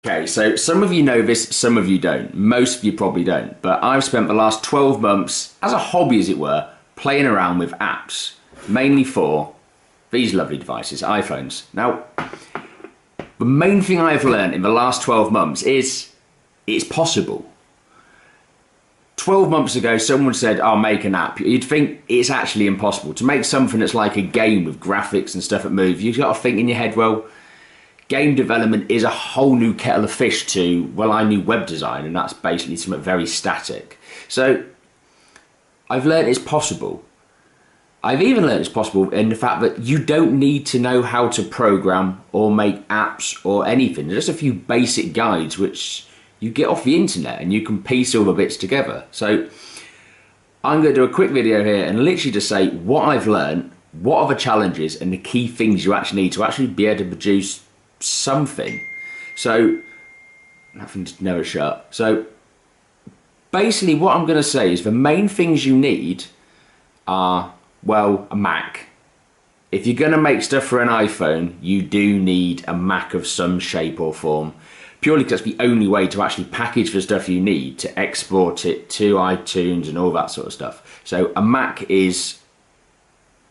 Okay, so some of you know this, some of you don't. Most of you probably don't. But I've spent the last 12 months, as a hobby as it were, playing around with apps, mainly for these lovely devices, iPhones. Now, the main thing I've learned in the last 12 months is it's possible. 12 months ago, someone said, I'll make an app. You'd think it's actually impossible. To make something that's like a game with graphics and stuff that move, you've got to think in your head, well, game development is a whole new kettle of fish to, well, I knew web design, and that's basically something very static. So I've learned it's possible. I've even learned it's possible in the fact that you don't need to know how to program or make apps or anything. There's just a few basic guides which you get off the internet and you can piece all the bits together. So I'm going to do a quick video here and literally just say what I've learned, what are the challenges and the key things you actually need to actually be able to produce something. So nothing to never shut. So basically what I'm going to say is the main things you need are, well, a Mac. If you're going to make stuff for an iPhone, you do need a Mac of some shape or form, purely because that's the only way to actually package the stuff you need to export it to iTunes and all that sort of stuff. So a Mac is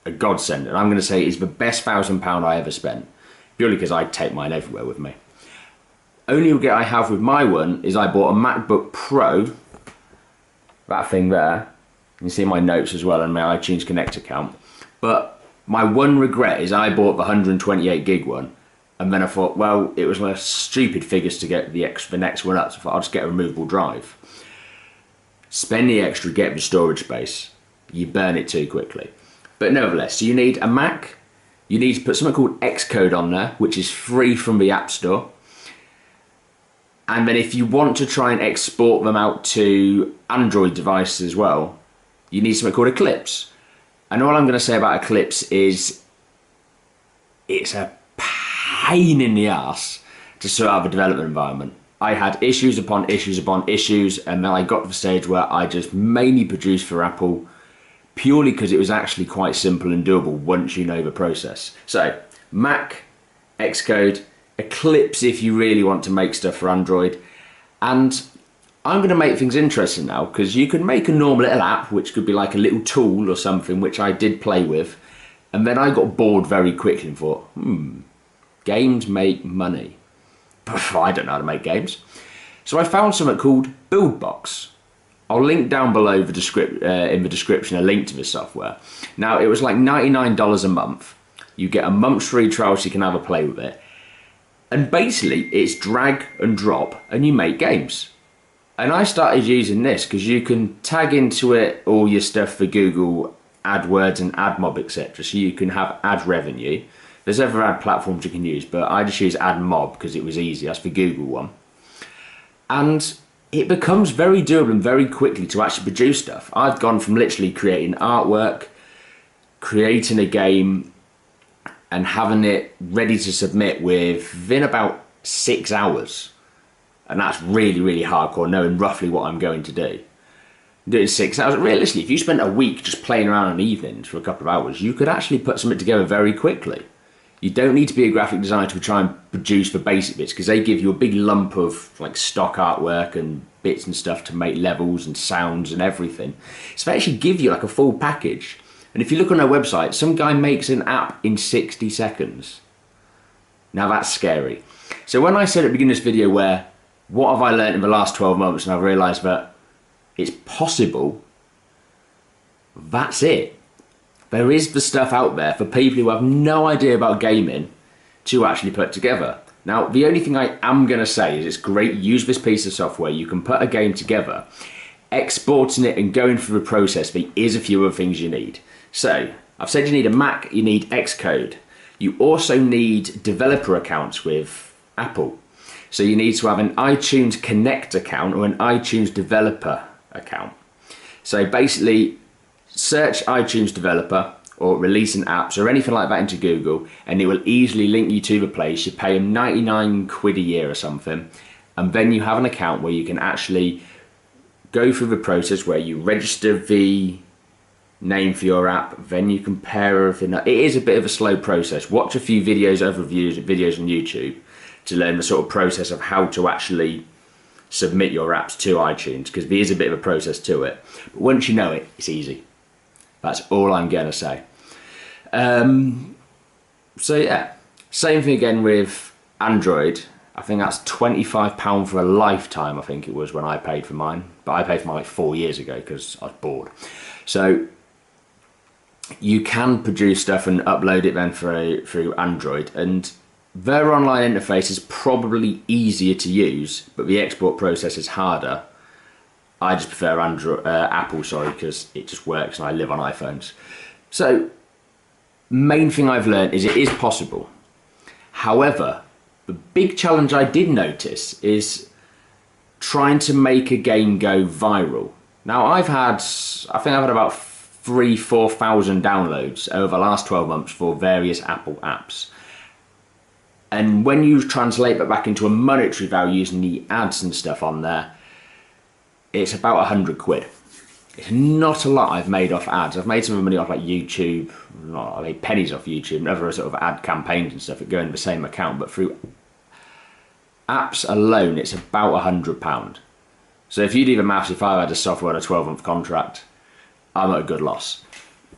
a godsend, and I'm going to say it's the best £1,000 I ever spent, purely because I take mine everywhere with me. Only regret I have with my one is I bought a MacBook Pro, that thing there. You can see my notes as well and my iTunes Connect account. But my one regret is I bought the 128 gig one, and then I thought, well, it was one of stupid figures to get the next one up, so I thought I'll just get a removable drive. Spend the extra, get the storage space. You burn it too quickly. But nevertheless, so you need a Mac. You need to put something called Xcode on there, which is free from the App Store. And then if you want to try and export them out to Android devices as well, you need something called Eclipse. And all I'm going to say about Eclipse is it's a pain in the ass to sort out the development environment. I had issues upon issues upon issues, and then I got to the stage where I just mainly produced for Apple, purely because it was actually quite simple and doable once you know the process. So Mac, Xcode, Eclipse if you really want to make stuff for Android. And I'm going to make things interesting now, because you can make a normal little app which could be like a little tool or something, which I did play with, and then I got bored very quickly and thought, games make money. I don't know how to make games. So I found something called BuildBox. I'll link down below in the description a link to this software. Now, it was like $99 a month. You get a month's free trial so you can have a play with it. And basically, it's drag and drop and you make games. And I started using this because you can tag into it all your stuff for Google AdWords and AdMob, etc. So you can have ad revenue. There's other ad platforms you can use, but I just use AdMob because it was easy. That's the Google one. And it becomes very doable and very quickly to actually produce stuff. I've gone from literally creating artwork, creating a game, and having it ready to submit within about 6 hours. And that's really, really hardcore, knowing roughly what I'm going to do. Doing 6 hours, realistically, if you spent a week just playing around in evenings for a couple of hours, you could actually put something together very quickly. You don't need to be a graphic designer to try and produce the basic bits, because they give you a big lump of like stock artwork and bits and stuff to make levels and sounds and everything. So they actually give you like a full package. And if you look on their website, some guy makes an app in 60 seconds. Now that's scary. So when I said at the beginning of this video where, what have I learned in the last 12 months, and I've realised that it's possible, that's it. There is the stuff out there for people who have no idea about gaming to actually put together. Now, the only thing I am going to say is it's great, use this piece of software, you can put a game together, exporting it and going through the process, there is a few other things you need. So, I've said you need a Mac, you need Xcode. You also need developer accounts with Apple. So you need to have an iTunes Connect account or an iTunes developer account. So basically, search iTunes developer or releasing apps or anything like that into Google, and it will easily link you to the place. You pay them 99 quid a year or something, and then you have an account where you can actually go through the process where you register the name for your app, then you compare everything. It is a bit of a slow process. Watch a few videos, videos on YouTube. to learn the sort of process of how to actually submit your apps to iTunes, because there is a bit of a process to it. But once you know it, it's easy. That's all I'm going to say. So yeah, same thing again with Android. I think that's £25 for a lifetime, I think it was, when I paid for mine. But I paid for mine like 4 years ago because I was bored. So you can produce stuff and upload it then through Android, and their online interface is probably easier to use, but the export process is harder. I just prefer Apple, because it just works and I live on iPhones. So main thing I've learned is it is possible. However, the big challenge I did notice is trying to make a game go viral. Now I think I've had about 3,000-4,000 downloads over the last 12 months for various Apple apps. And when you translate that back into a monetary value using the ads and stuff on there, it's about 100 quid. It's not a lot I've made off ads. I've made some money off like YouTube, I made pennies off YouTube and other sort of ad campaigns and stuff that go in the same account, but through apps alone, it's about £100. So if you do the maths, if I had a software on a 12-month contract, I'm at a good loss.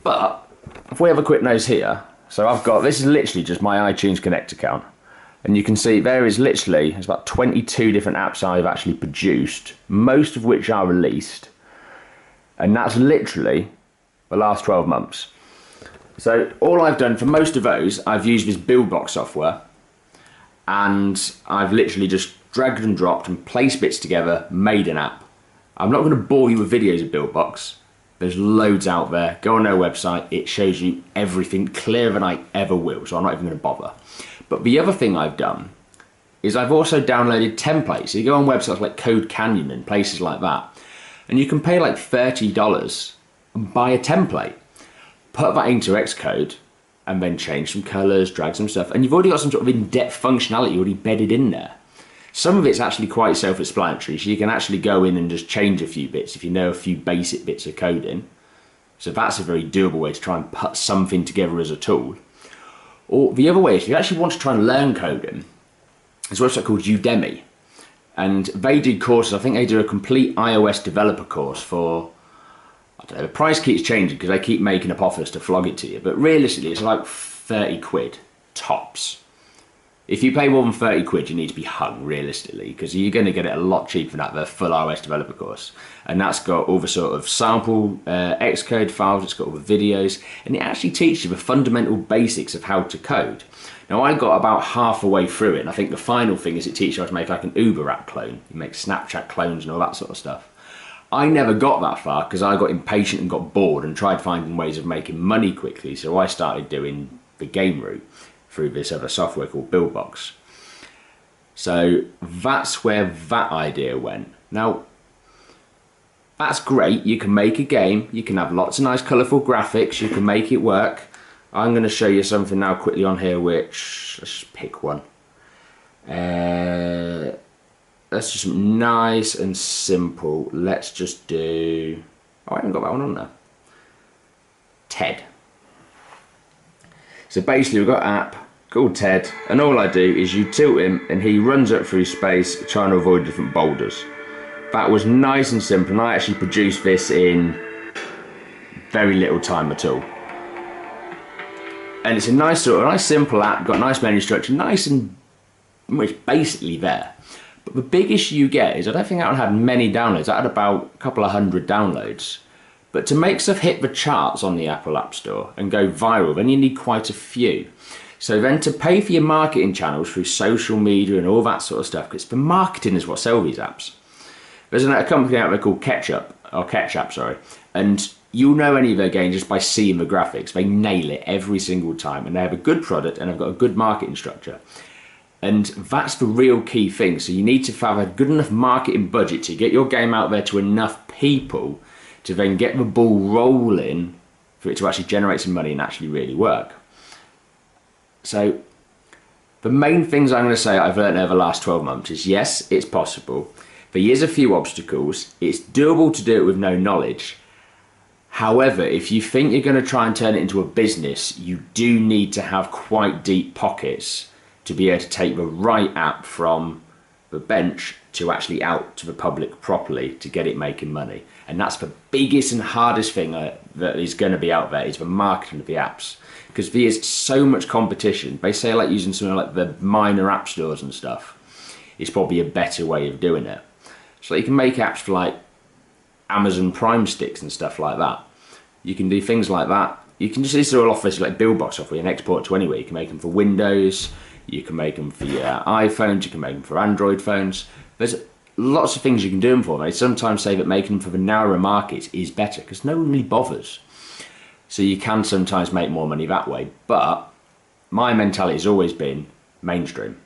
But if we have a quick nose here, so I've got, this is literally just my iTunes Connect account. And you can see there's about 22 different apps I've actually produced, most of which are released. And that's literally the last 12 months. So all I've done for most of those, I've used this Buildbox software, and I've literally just dragged and dropped and placed bits together, made an app. I'm not going to bore you with videos of Buildbox. There's loads out there. Go on their website. It shows you everything clearer than I ever will, so I'm not even going to bother. But the other thing I've done is I've also downloaded templates. So you go on websites like Code Canyon and places like that, and you can pay like $30 and buy a template. Put that into Xcode and then change some colors, drag some stuff, and you've already got some sort of in-depth functionality already bedded in there. Some of it's actually quite self-explanatory, so you can actually go in and just change a few bits if you know a few basic bits of coding. So that's a very doable way to try and put something together as a tool. Or the other way is if you actually want to try and learn coding, there's a website called Udemy, and they do courses. I think they do a complete iOS developer course for, I don't know, the price keeps changing because they keep making up offers to flog it to you, but realistically it's like 30 quid tops. If you pay more than 30 quid, you need to be hung, realistically, because you're going to get it a lot cheaper than that, the full iOS developer course. And that's got all the sort of sample Xcode files, it's got all the videos, and it actually teaches you the fundamental basics of how to code. Now, I got about half a way through it, and I think the final thing is it teaches you how to make like an Uber app clone. You make Snapchat clones and all that sort of stuff. I never got that far because I got impatient and got bored and tried finding ways of making money quickly, so I started doing the game route through this other software called Buildbox. So that's where that idea went. Now, that's great. You can make a game, you can have lots of nice colourful graphics, you can make it work. I'm going to show you something now quickly on here, which, let's just pick one. That's just nice and simple. Let's just do, oh, I haven't got that one on there. TED. So basically we've got an app called TED, and all I do is you tilt him and he runs up through space trying to avoid different boulders. That was nice and simple, and I actually produced this in very little time at all. And it's a nice sort of nice simple app, got nice menu structure, nice and much basically there. But the big issue you get is I don't think that one had many downloads. I had about a couple of hundred downloads. But to make stuff hit the charts on the Apple App Store and go viral, then you need quite a few. So then to pay for your marketing channels through social media and all that sort of stuff, because the marketing is what sells these apps. There's a company out there called Ketchup, sorry, and you'll know any of their games just by seeing the graphics. They nail it every single time, and they have a good product and they've got a good marketing structure. And that's the real key thing. So you need to have a good enough marketing budget to get your game out there to enough people to then get the ball rolling for it to actually generate some money and actually really work. So the main things I'm going to say I've learned over the last 12 months is yes, it's possible. There is a few obstacles. It's doable to do it with no knowledge. However, if you think you're going to try and turn it into a business, you do need to have quite deep pockets to be able to take the right app from the bench to actually out to the public properly to get it making money. And that's the biggest and hardest thing that is going to be out there, is the marketing of the apps. Because there's so much competition. They say like using something like the minor app stores and stuff is probably a better way of doing it. So you can make apps for like Amazon Prime sticks and stuff like that. You can do things like that. You can just install Office like Buildbox software and export to anywhere. You can make them for Windows, you can make them for your iPhones, you can make them for Android phones. There's lots of things you can do them for. They sometimes say that making them for the narrower markets is better because no one really bothers. So you can sometimes make more money that way. But my mentality has always been mainstream.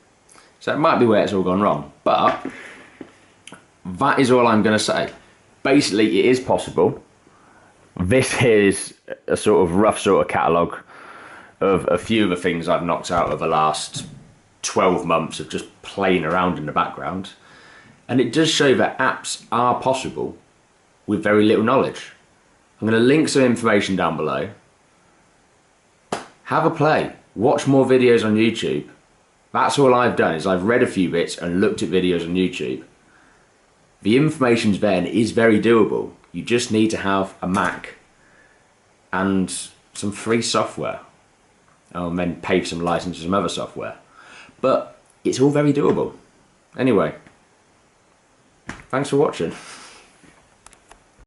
So it might be where it's all gone wrong. But that is all I'm going to say. Basically, it is possible. This is a sort of rough sort of catalogue of a few of the things I've knocked out of the last 12 months of just playing around in the background. And it does show that apps are possible with very little knowledge. I'm going to link some information down below. Have a play. Watch more videos on YouTube. That's all I've done, is I've read a few bits and looked at videos on YouTube. The information's there and it is very doable. You just need to have a Mac and some free software. And then pay for some license for some other software. But it's all very doable. Anyway, thanks for watching.